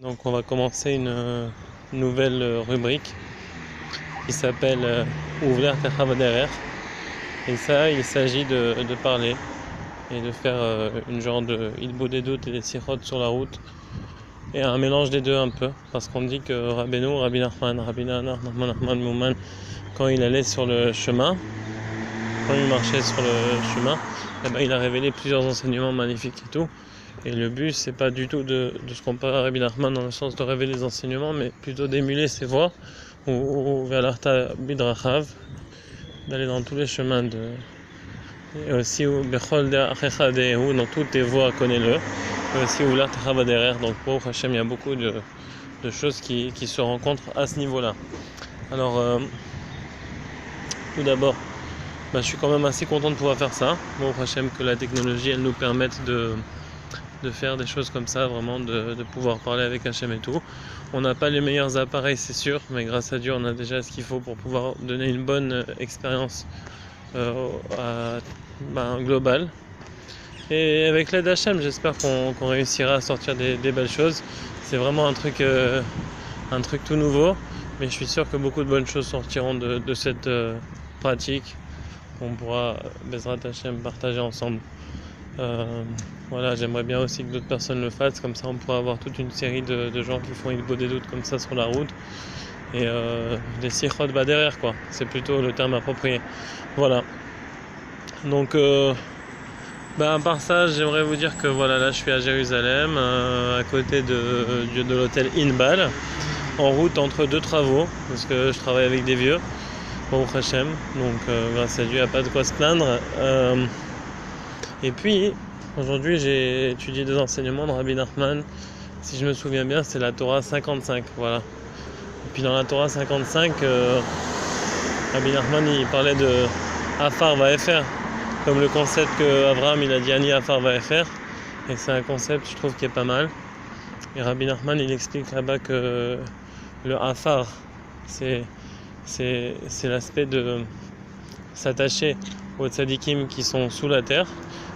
Donc on va commencer une nouvelle rubrique qui s'appelle Ouvrir Terra. Et ça, il s'agit de parler et de faire une genre de Ilbo des doutes et des sirotes sur la route. Et un mélange des deux un peu. Parce qu'on dit que Rabbi Nachman Mouman, quand il allait sur le chemin, quand il marchait sur le chemin, il a révélé plusieurs enseignements magnifiques et tout. Et le but, c'est pas du tout de se comparer à Rabbi Nachman dans le sens de révéler les enseignements, mais plutôt d'émuler ses voies, ou vers l'Arta Bidrachav, d'aller dans tous les chemins et aussi dans toutes tes voies, connais-le. Et aussi ou l'Arta. Donc pour Hachem, il y a beaucoup de choses qui se rencontrent à ce niveau-là. Alors, tout d'abord, je suis quand même assez content de pouvoir faire ça. Bon, Hachem, que la technologie, elle nous permette de faire des choses comme ça, vraiment de pouvoir parler avec Hachem et tout. On n'a pas les meilleurs appareils, c'est sûr, mais grâce à Dieu, on a déjà ce qu'il faut pour pouvoir donner une bonne expérience globale. Et avec l'aide d'Hachem, j'espère qu'on réussira à sortir des belles choses. C'est vraiment un truc tout nouveau, mais je suis sûr que beaucoup de bonnes choses sortiront de cette pratique qu'on pourra, Bezrat Hachem, partager ensemble. Voilà, j'aimerais bien aussi que d'autres personnes le fassent, comme ça on pourra avoir toute une série de gens qui font Ilbo des doutes comme ça sur la route, et des sichot derrière quoi, c'est plutôt le terme approprié. Voilà, donc à part ça, j'aimerais vous dire que voilà, là je suis à Jérusalem, à côté de l'hôtel Inbal, en route entre deux travaux, parce que je travaille avec des vieux, bon Hachem, donc grâce à Dieu, il n'y a pas de quoi se plaindre. Et puis, aujourd'hui, j'ai étudié des enseignements de Rabbi Nachman. Si je me souviens bien, c'est la Torah 55, voilà. Et puis dans la Torah 55, Rabbi Nachman, il parlait de Afar Vaefer, comme le concept que Abraham, il a dit Ani Afar Vaefer. Et c'est un concept, je trouve, qui est pas mal. Et Rabbi Nachman, il explique là-bas que le Afar, c'est l'aspect de s'attacher aux tzadikim qui sont sous la terre.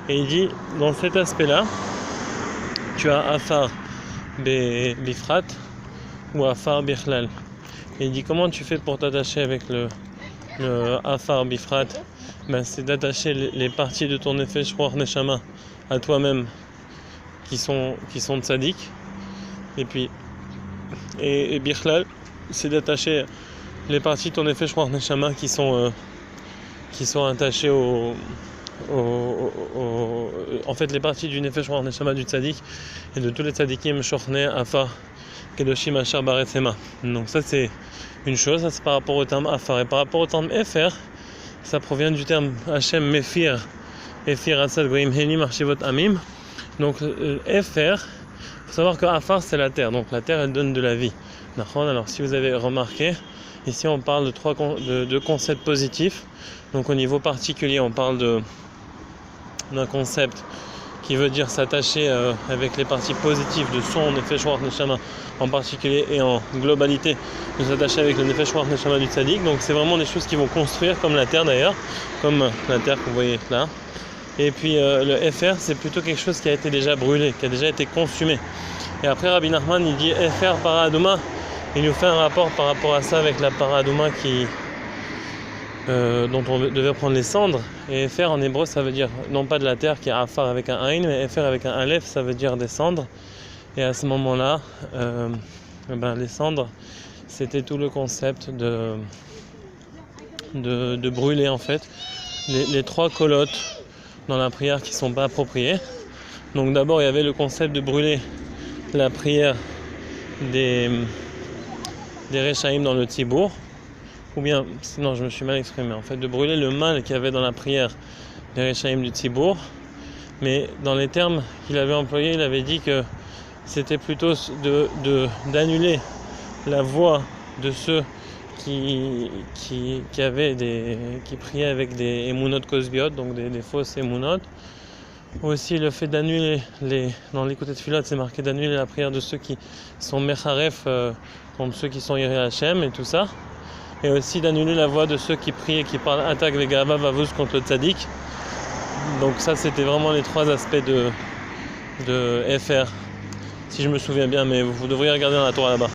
Et il dit, dans cet aspect-là, tu as Afar Bifrat ou Afar Bichlal. Et il dit, comment tu fais pour t'attacher avec le Afar Bifrat? C'est d'attacher les parties de ton effet Shroach Neshama à toi-même qui sont tzadik. Et puis, et Bichlal, c'est d'attacher les parties de ton effet Shroach Neshama qui sont attachées en fait les parties du Nefesh Ruach Neshama du Tzadik et de tous les Tzadikim Shochne Afar Kedoshim Ashar Baretsema. Donc ça c'est une chose, ça c'est par rapport au terme Afar. Et par rapport au terme Efer, ça provient du terme Hashem Mefir Efir Asad Goim Henim Archivot Amim. Donc Efer, il faut savoir que Afar c'est la terre, donc la terre elle donne de la vie. Alors si vous avez remarqué, ici on parle de deux concepts positifs. Donc au niveau particulier on parle d'un concept qui veut dire s'attacher avec les parties positives de son Nefesh Ruach Neshama en particulier, et en globalité de s'attacher avec le Nefesh Ruach Neshama du Tzadik. Donc c'est vraiment des choses qui vont construire, comme la terre d'ailleurs, comme la terre que vous voyez là. Et puis le FR, c'est plutôt quelque chose qui a été déjà brûlé, qui a déjà été consumé. Et après Rabbi Nachman il dit FR Paradouma, il nous fait un rapport par rapport à ça avec la Paradouma dont on devait prendre les cendres. Et Efer en hébreu ça veut dire non pas de la terre qui est Afar avec un Aïn, mais Efer avec un Aleph ça veut dire des cendres. Et à ce moment là les cendres c'était tout le concept de brûler en fait les trois colottes dans la prière qui sont pas appropriées. Donc d'abord il y avait le concept de brûler la prière des Rechaïm dans le Tzibour, ou bien, sinon je me suis mal exprimé, en fait de brûler le mal qu'il y avait dans la prière des Rechaïm du Tzibour. Mais dans les termes qu'il avait employés, il avait dit que c'était plutôt d'annuler la voix de ceux qui priaient avec des émounot kosbiot, donc des fausses émounot. Aussi le fait d'annuler dans l'écoute de Tfilat, c'est marqué d'annuler la prière de ceux qui sont mecharef contre ceux qui sont Yirei Hashem et tout ça. Et aussi d'annuler la voix de ceux qui prient et qui parlent attaque vegava vavuz contre le tzaddik. Donc ça c'était vraiment les trois aspects de FR. si je me souviens bien, mais vous devriez regarder dans la tour là-bas.